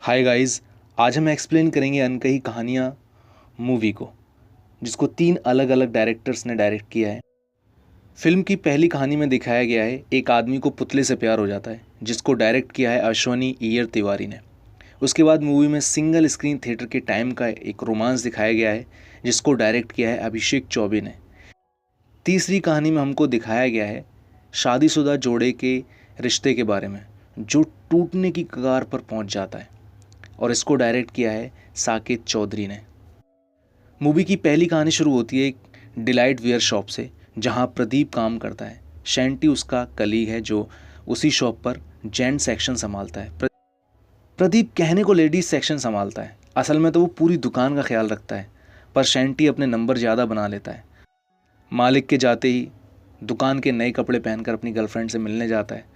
Hi guys. आज हम explain करेंगे अनकही कहानियाँ मूवी को, जिसको 3 अलग अलग डायरेक्टर्स ने डायरेक्ट किया है। फिल्म की पहली कहानी में दिखाया गया है एक आदमी को पुतले से प्यार हो जाता है, जिसको डायरेक्ट किया है अश्वनी इयर तिवारी ने। उसके बाद मूवी में सिंगल स्क्रीन थिएटर के टाइम का एक रोमांस दिखाया गया है, जिसको डायरेक्ट किया है अभिषेक चौबे ने। तीसरी कहानी में हमको दिखाया गया है शादीशुदा जोड़े के रिश्ते के बारे में, जो टूटने की कगार पर पहुंच जाता है, और इसको डायरेक्ट किया है साकेत चौधरी ने। मूवी की पहली कहानी शुरू होती है एक डिलाइट वेयर शॉप से, जहां प्रदीप काम करता है। शैंटी उसका कलीग है जो उसी शॉप पर जेंट सेक्शन संभालता है। प्रदीप कहने को लेडीज सेक्शन संभालता है, असल में तो वो पूरी दुकान का ख्याल रखता है, पर शैंटी अपने नंबर ज़्यादा बना लेता है। मालिक के जाते ही दुकान के नए कपड़े पहनकर अपनी गर्लफ्रेंड से मिलने जाता है,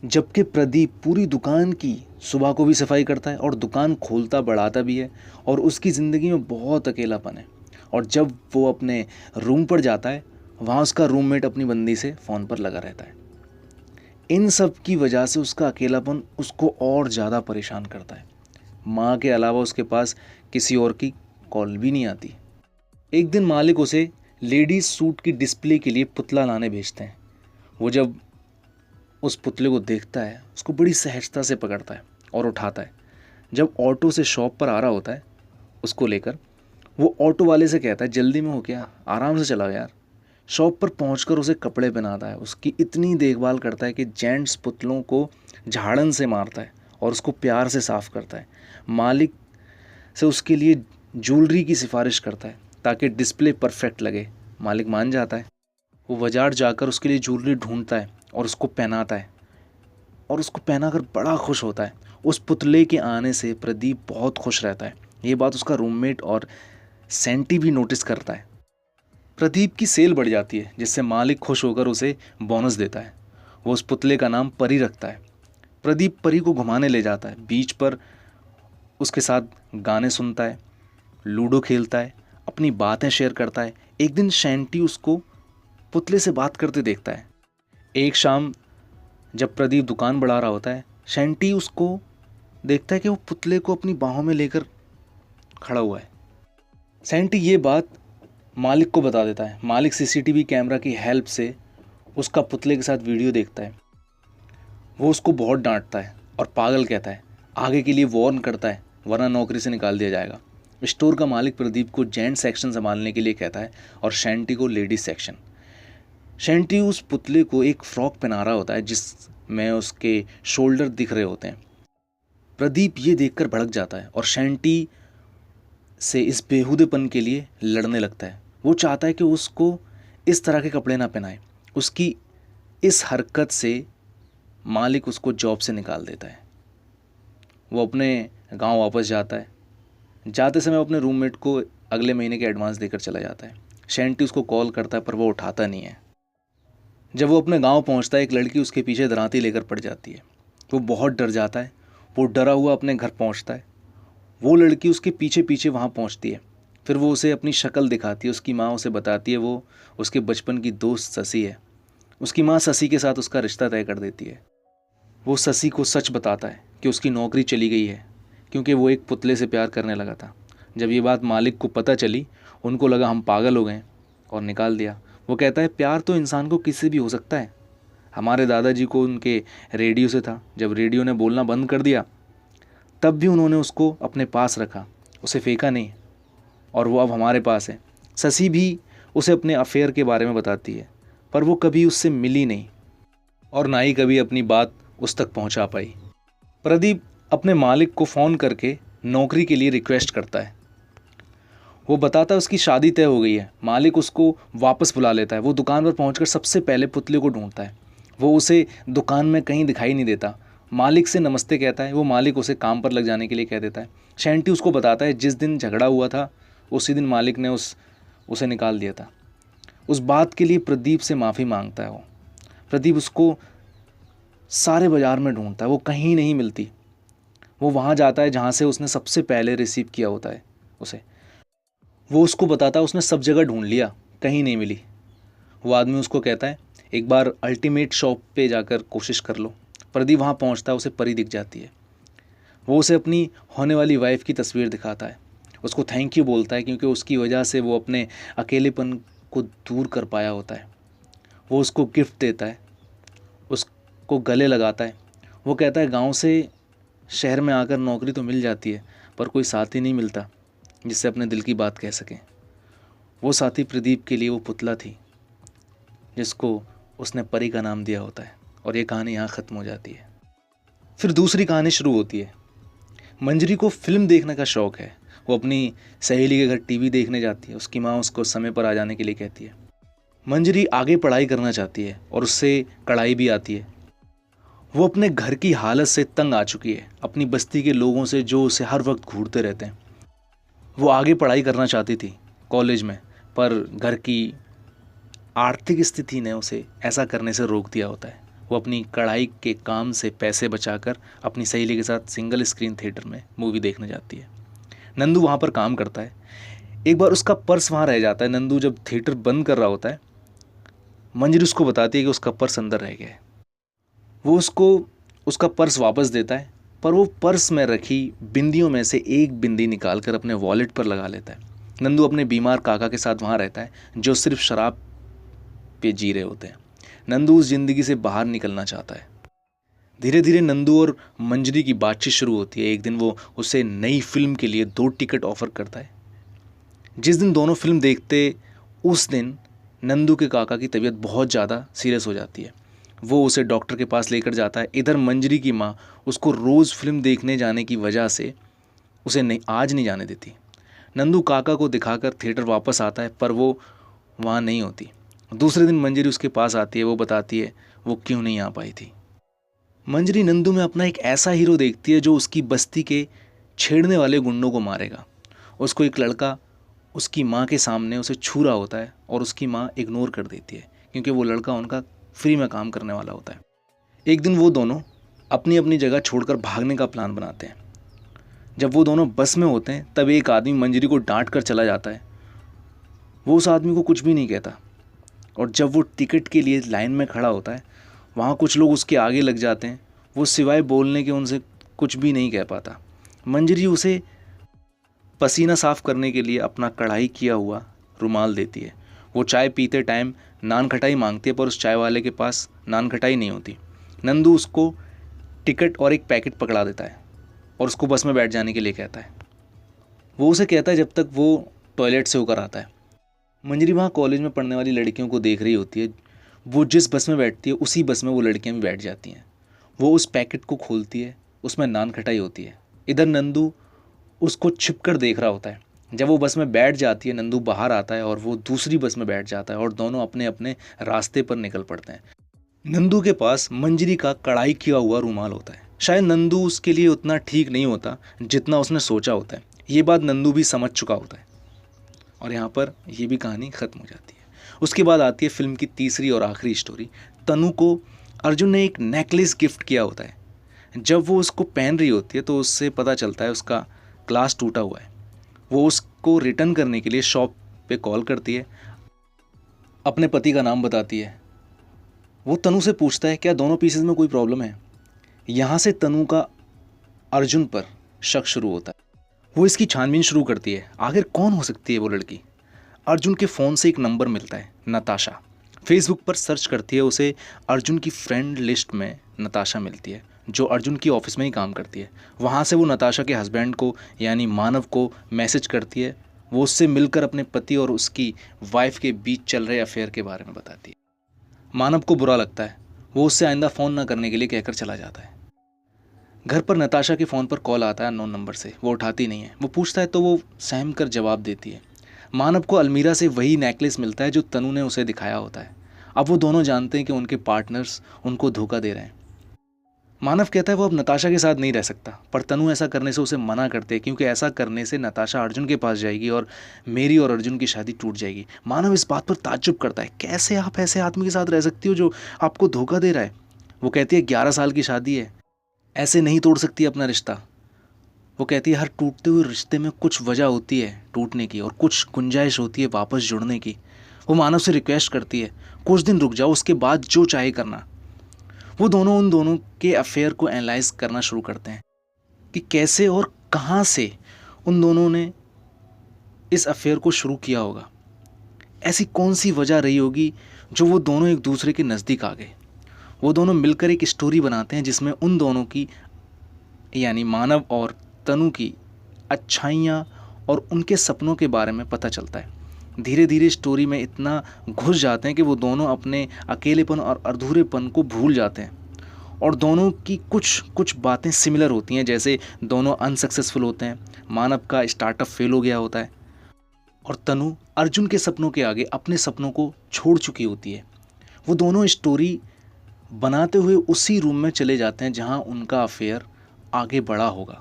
जबकि प्रदीप पूरी दुकान की सुबह को भी सफाई करता है और दुकान खोलता बढ़ाता भी है, और उसकी ज़िंदगी में बहुत अकेलापन है। और जब वो अपने रूम पर जाता है, वहाँ उसका रूममेट अपनी बंदी से फ़ोन पर लगा रहता है। इन सब की वजह से उसका अकेलापन उसको और ज़्यादा परेशान करता है। माँ के अलावा उसके पास किसी और की कॉल भी नहीं आती। एक दिन मालिक उसे लेडीज़ सूट की डिस्प्ले के लिए पुतला लाने भेजते हैं। वो जब उस पुतले को देखता है, उसको बड़ी सहजता से पकड़ता है और उठाता है। जब ऑटो से शॉप पर आ रहा होता है उसको लेकर, वो ऑटो वाले से कहता है, जल्दी में हो क्या, आराम से चलाओ यार। शॉप पर पहुंचकर उसे कपड़े पहनाता है, उसकी इतनी देखभाल करता है कि जेंट्स पुतलों को झाड़न से मारता है और उसको प्यार से साफ करता है। मालिक से उसके लिए ज्वेलरी की सिफारिश करता है ताकि डिस्प्ले परफेक्ट लगे। मालिक मान जाता है। वो बाजार जाकर उसके लिए ज्वेलरी ढूंढता है और उसको पहनाता है, और उसको पहनाकर बड़ा खुश होता है। उस पुतले के आने से प्रदीप बहुत खुश रहता है। ये बात उसका रूममेट और सेंटी भी नोटिस करता है। प्रदीप की सेल बढ़ जाती है, जिससे मालिक खुश होकर उसे बोनस देता है। वो उस पुतले का नाम परी रखता है। प्रदीप परी को घुमाने ले जाता है, बीच पर उसके साथ गाने सुनता है, लूडो खेलता है, अपनी बातें शेयर करता है। एक दिन शैंटी उसको पुतले से बात करते देखता है। एक शाम जब प्रदीप दुकान बढ़ा रहा होता है, शैंटी उसको देखता है कि वो पुतले को अपनी बाहों में लेकर खड़ा हुआ है। शैंटी ये बात मालिक को बता देता है। मालिक सीसीटीवी कैमरा की हेल्प से उसका पुतले के साथ वीडियो देखता है। वो उसको बहुत डांटता है और पागल कहता है। आगे के लिए वार्न करता है, वरना नौकरी से निकाल दिया जाएगा। स्टोर का मालिक प्रदीप को जेंट सेक्शन संभालने के लिए कहता है और शैंटी को लेडीज सेक्शन। शैंटी उस पुतले को एक फ्रॉक पहना रहा होता है जिसमें उसके शोल्डर दिख रहे होते हैं। प्रदीप ये देखकर भड़क जाता है और शैंटी से इस बेहुदेपन के लिए लड़ने लगता है। वो चाहता है कि उसको इस तरह के कपड़े ना पहनाए। उसकी इस हरकत से मालिक उसको जॉब से निकाल देता है। वो अपने गांव वापस जाता है। जाते समय वो अपने रूममेट को अगले महीने के एडवांस देकर चला जाता है। शैंटी उसको कॉल करता है, पर वो उठाता नहीं है। जब वो अपने गांव पहुंचता है, एक लड़की उसके पीछे दरांती लेकर पड़ जाती है। वो बहुत डर जाता है। वो डरा हुआ अपने घर पहुंचता है। वो लड़की उसके पीछे पीछे वहाँ पहुँचती है। फिर वो उसे अपनी शक्ल दिखाती है। उसकी माँ उसे बताती है वो उसके बचपन की दोस्त शशि है। उसकी माँ शशि के साथ उसका रिश्ता तय कर देती है। वो शशि को सच बताता है कि उसकी नौकरी चली गई है, क्योंकि वो एक पुतले से प्यार करने लगा था। जब ये बात मालिक को पता चली, उनको लगा हम पागल हो गए और निकाल दिया। वो कहता है, प्यार तो इंसान को किसी भी हो सकता है। हमारे दादाजी को उनके रेडियो से था। जब रेडियो ने बोलना बंद कर दिया, तब भी उन्होंने उसको अपने पास रखा, उसे फेंका नहीं, और वो अब हमारे पास है। शशि भी उसे अपने अफेयर के बारे में बताती है, पर वो कभी उससे मिली नहीं और ना ही कभी अपनी बात उस तक पहुंचा पाई। प्रदीप अपने मालिक को फ़ोन करके नौकरी के लिए रिक्वेस्ट करता है। वो बताता है उसकी शादी तय हो गई है। मालिक उसको वापस बुला लेता है। वो दुकान पर पहुंचकर सबसे पहले पुतले को ढूंढता है। वो उसे दुकान में कहीं दिखाई नहीं देता। मालिक से नमस्ते कहता है। वो मालिक उसे काम पर लग जाने के लिए कह देता है। शैंटी उसको बताता है जिस दिन झगड़ा हुआ था उसी दिन मालिक ने उसे निकाल दिया था। उस बात के लिए प्रदीप से माफ़ी मांगता है। वो प्रदीप उसको सारे बाज़ार में ढूंढता है, वो कहीं नहीं मिलती। वो वहाँ जाता है जहाँ से उसने सबसे पहले रिसीव किया होता है उसे। वो उसको बताता है उसने सब जगह ढूंढ लिया, कहीं नहीं मिली। वो आदमी उसको कहता है एक बार अल्टीमेट शॉप पे जाकर कोशिश कर लो। प्रदीप वहाँ पहुँचता है, उसे परी दिख जाती है। वो उसे अपनी होने वाली वाइफ की तस्वीर दिखाता है, उसको थैंक यू बोलता है क्योंकि उसकी वजह से वो अपने अकेलेपन को दूर कर पाया होता है। वो उसको गिफ्ट देता है, उसको गले लगाता है। वो कहता है गांव से शहर में आकर नौकरी तो मिल जाती है पर कोई साथी नहीं मिलता जिससे अपने दिल की बात कह सकें। वो साथी प्रदीप के लिए वो पुतला थी जिसको उसने परी का नाम दिया होता है। और ये कहानी यहाँ ख़त्म हो जाती है। फिर दूसरी कहानी शुरू होती है। मंजरी को फिल्म देखने का शौक़ है। वो अपनी सहेली के घर टीवी देखने जाती है। उसकी माँ उसको समय पर आ जाने के लिए कहती है। मंजरी आगे पढ़ाई करना चाहती है और उससे कढ़ाई भी आती है। वो अपने घर की हालत से तंग आ चुकी है, अपनी बस्ती के लोगों से जो उसे हर वक्त घूरते रहते हैं। वो आगे पढ़ाई करना चाहती थी कॉलेज में, पर घर की आर्थिक स्थिति ने उसे ऐसा करने से रोक दिया होता है। वो अपनी कढ़ाई के काम से पैसे बचाकर अपनी सहेली के साथ सिंगल स्क्रीन थिएटर में मूवी देखने जाती है। नंदू वहाँ पर काम करता है। एक बार उसका पर्स वहाँ रह जाता है। नंदू जब थिएटर बंद कर रहा होता है, मंजरी उसको बताती है कि उसका पर्स अंदर रह गया है। वो उसको उसका पर्स वापस देता है, पर वो पर्स में रखी बिंदियों में से एक बिंदी निकाल कर अपने वॉलेट पर लगा लेता है। नंदू अपने बीमार काका के साथ वहाँ रहता है जो सिर्फ शराब पे जी रहे होते हैं। नंदू उस जिंदगी से बाहर निकलना चाहता है। धीरे धीरे नंदू और मंजरी की बातचीत शुरू होती है। एक दिन वो उसे नई फिल्म के लिए 2 टिकट ऑफर करता है। जिस दिन दोनों फिल्म देखते उस दिन नंदू के काका की तबीयत बहुत ज़्यादा सीरियस हो जाती है। वो उसे डॉक्टर के पास लेकर जाता है। इधर मंजरी की माँ उसको रोज़ फिल्म देखने जाने की वजह से उसे आज नहीं जाने देती। नंदू काका को दिखाकर थिएटर वापस आता है पर वो वहाँ नहीं होती। दूसरे दिन मंजरी उसके पास आती है। वो बताती है वो क्यों नहीं आ पाई थी। मंजरी नंदू में अपना एक ऐसा हीरो देखती है जो उसकी बस्ती के छेड़ने वाले गुंडों को मारेगा। उसको एक लड़का उसकी माँ के सामने उसे छू रहा होता है और उसकी माँ इग्नोर कर देती है क्योंकि वो लड़का उनका फ्री में काम करने वाला होता है। एक दिन वो दोनों अपनी अपनी जगह छोड़कर भागने का प्लान बनाते हैं। जब वो दोनों बस में होते हैं तब एक आदमी मंजरी को डांट कर चला जाता है। वो उस आदमी को कुछ भी नहीं कहता और जब वो टिकट के लिए लाइन में खड़ा होता है वहाँ कुछ लोग उसके आगे लग जाते हैं। वो सिवाय बोलने के उनसे कुछ भी नहीं कह पाता। मंजरी उसे पसीना साफ करने के लिए अपना कढ़ाई किया हुआ रुमाल देती है। वो चाय पीते टाइम नान खटाई मांगती है पर उस चाय वाले के पास नान खटाई नहीं होती। नंदू उसको टिकट और एक पैकेट पकड़ा देता है और उसको बस में बैठ जाने के लिए कहता है। वो उसे कहता है जब तक वो टॉयलेट से होकर आता है। मंजरी वहाँ कॉलेज में पढ़ने वाली लड़कियों को देख रही होती है। वो जिस बस में बैठती है उसी बस में वो लड़कियाँ भी बैठ जाती हैं। वो उस पैकेट को खोलती है, उसमें नान खटाई होती है। इधर नंदू उसको छिप कर देख रहा होता है। जब वो बस में बैठ जाती है नंदू बाहर आता है और वो दूसरी बस में बैठ जाता है और दोनों अपने अपने रास्ते पर निकल पड़ते हैं। नंदू के पास मंजरी का कढ़ाई किया हुआ रुमाल होता है। शायद नंदू उसके लिए उतना ठीक नहीं होता जितना उसने सोचा होता है। ये बात नंदू भी समझ चुका होता है और यहाँ पर ये भी कहानी ख़त्म हो जाती है। उसके बाद आती है फिल्म की तीसरी और आखिरी स्टोरी। तनु को अर्जुन ने एक नेकलेस गिफ्ट किया होता है। जब वो उसको पहन रही होती है तो उससे पता चलता है उसका ग्लास टूटा हुआ है। वो उसको रिटर्न करने के लिए शॉप पे कॉल करती है, अपने पति का नाम बताती है। वो तनु से पूछता है क्या दोनों पीसेस में कोई प्रॉब्लम है। यहाँ से तनु का अर्जुन पर शक शुरू होता है। वो इसकी छानबीन शुरू करती है, आखिर कौन हो सकती है वो लड़की। अर्जुन के फ़ोन से एक नंबर मिलता है, नताशा। फेसबुक पर सर्च करती है, उसे अर्जुन की फ्रेंड लिस्ट में नताशा मिलती है जो अर्जुन की ऑफिस में ही काम करती है। वहाँ से वो नताशा के हस्बैंड को यानी मानव को मैसेज करती है। वो उससे मिलकर अपने पति और उसकी वाइफ के बीच चल रहे अफेयर के बारे में बताती है। मानव को बुरा लगता है। वो उससे आइंदा फ़ोन ना करने के लिए कहकर चला जाता है। घर पर नताशा के फ़ोन पर कॉल आता है अननोन नंबर से। वो उठाती नहीं है। वो पूछता है तो वो सहम कर जवाब देती है। मानव को अलमीरा से वही नेकलेस मिलता है जो तनु ने उसे दिखाया होता है। अब वो दोनों जानते हैं कि उनके पार्टनर्स उनको धोखा दे रहे हैं। मानव कहता है वो अब नताशा के साथ नहीं रह सकता, पर तनु ऐसा करने से उसे मना करते हैं क्योंकि ऐसा करने से नताशा अर्जुन के पास जाएगी और मेरी और अर्जुन की शादी टूट जाएगी। मानव इस बात पर ताज्जुब करता है, कैसे आप ऐसे आदमी के साथ रह सकती हो जो आपको धोखा दे रहा है। वो कहती है 11 साल की शादी है, ऐसे नहीं तोड़ सकती अपना रिश्ता। वो कहती है हर टूटते हुए रिश्ते में कुछ वजह होती है टूटने की और कुछ गुंजाइश होती है वापस जुड़ने की। वो मानव से रिक्वेस्ट करती है कुछ दिन रुक जाओ, उसके बाद जो चाहे करना। वो दोनों उन दोनों के अफेयर को एनालाइज करना शुरू करते हैं। कि कैसे और कहाँ से उन दोनों ने इस अफेयर को शुरू किया होगा। ऐसी कौन सी वजह रही होगी जो वो दोनों एक दूसरे के नज़दीक आ गए। वो दोनों मिलकर एक स्टोरी बनाते हैं जिसमें उन दोनों की, यानी मानव और तनु की अच्छाइयाँ और उनके सपनों के बारे में पता चलता है। धीरे धीरे स्टोरी में इतना घुस जाते हैं कि वो दोनों अपने अकेलेपन और अधूरेपन को भूल जाते हैं। और दोनों की कुछ कुछ बातें सिमिलर होती हैं, जैसे दोनों अनसक्सेसफुल होते हैं, मानव का स्टार्टअप फेल हो गया होता है और तनु अर्जुन के सपनों के आगे अपने सपनों को छोड़ चुकी होती है। वो दोनों स्टोरी बनाते हुए उसी रूम में चले जाते हैं जहां उनका अफेयर आगे बढ़ा होगा।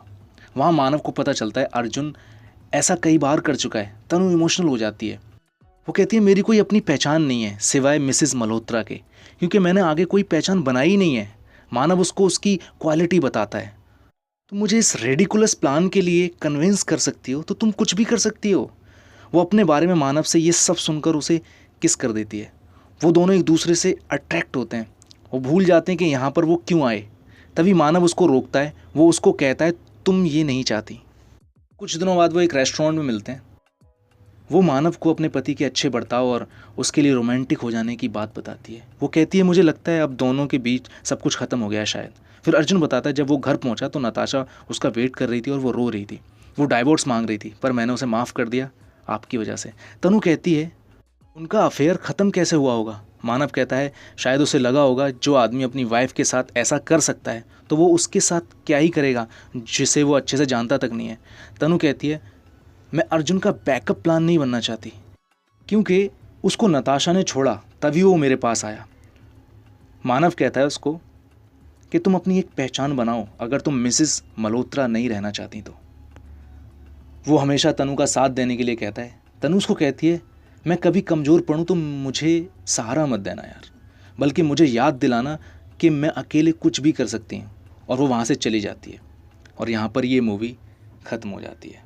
वहां मानव को पता चलता है अर्जुन ऐसा कई बार कर चुका है। तनु इमोशनल हो जाती है। वो कहती है मेरी कोई अपनी पहचान नहीं है सिवाय मिसेस मल्होत्रा के, क्योंकि मैंने आगे कोई पहचान बनाई नहीं है। मानव उसको उसकी क्वालिटी बताता है, तुम मुझे इस रेडिकुलस प्लान के लिए कन्विंस कर सकती हो तो तुम कुछ भी कर सकती हो। वो अपने बारे में मानव से ये सब सुनकर उसे किस कर देती है। वो दोनों एक दूसरे से अट्रैक्ट होते हैं। वो भूल जाते हैं कि यहाँ पर वो क्यों आए। तभी मानव उसको रोकता है। वो उसको कहता है तुम ये नहीं चाहती। कुछ दिनों बाद वो एक रेस्टोरेंट में मिलते हैं। वो मानव को अपने पति के अच्छे बर्ताव और उसके लिए रोमांटिक हो जाने की बात बताती है। वो कहती है मुझे लगता है अब दोनों के बीच सब कुछ खत्म हो गया शायद। फिर अर्जुन बताता है जब वो घर पहुंचा तो नताशा उसका वेट कर रही थी और वो रो रही थी। वो डाइवोर्स मांग रही थी पर मैंने उसे माफ़ कर दिया आपकी वजह से। तनु कहती है उनका अफेयर ख़त्म कैसे हुआ होगा। मानव कहता है शायद उसे लगा होगा जो आदमी अपनी वाइफ के साथ ऐसा कर सकता है तो वो उसके साथ क्या ही करेगा जिसे वो अच्छे से जानता तक नहीं है। तनु कहती है मैं अर्जुन का बैकअप प्लान नहीं बनना चाहती, क्योंकि उसको नताशा ने छोड़ा तभी वो मेरे पास आया। मानव कहता है उसको कि तुम अपनी एक पहचान बनाओ अगर तुम मिसेस मल्होत्रा नहीं रहना चाहती तो। वो हमेशा तनु का साथ देने के लिए कहता है। तनु उसको कहती है मैं कभी कमज़ोर पड़ूँ तो मुझे सहारा मत देना यार, बल्कि मुझे याद दिलाना कि मैं अकेले कुछ भी कर सकती हूँ। और वो वहाँ से चली जाती है और यहाँ पर ये मूवी ख़त्म हो जाती है।